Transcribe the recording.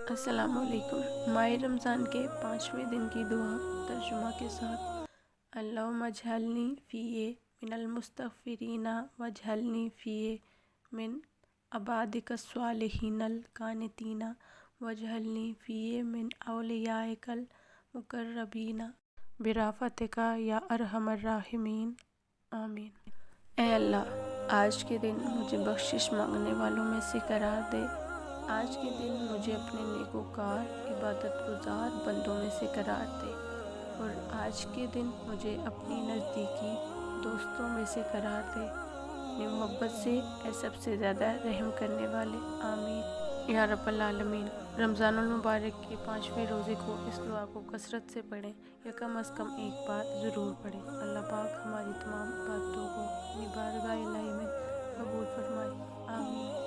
السلام علیکم۔ ماہ رمضان کے 5ویں دن کی دعا ترجمہ کے ساتھ۔ اللہم اجعلنی فیہ من المستغفرین واجعلنی فیہ من عبادک الصالحین القانتین واجعلنی فیہ من اولیائک المقربین برحمتک یا ارحم الراحمین، آمین۔ اے اللہ، آج کے دن مجھے بخشش مانگنے والوں میں سے قرار دے۔ آج کے دن مجھے اپنے نیکوکار عبادت گزار بندوں میں سے قرار دے، اور آج کے دن مجھے اپنی نزدیکی دوستوں میں سے قرار دے، اپنی محبت سے اے سب سے زیادہ رحم کرنے والے، آمین یا رب العالمین۔ رمضان المبارک کے 5ویں روزے کو اس دعا کو کثرت سے پڑھیں یا کم از کم ایک بار ضرور پڑھیں۔ اللہ پاک ہماری تمام عبادتوں کو اپنی بارگاہ الہی میں قبول فرمائے، آمین۔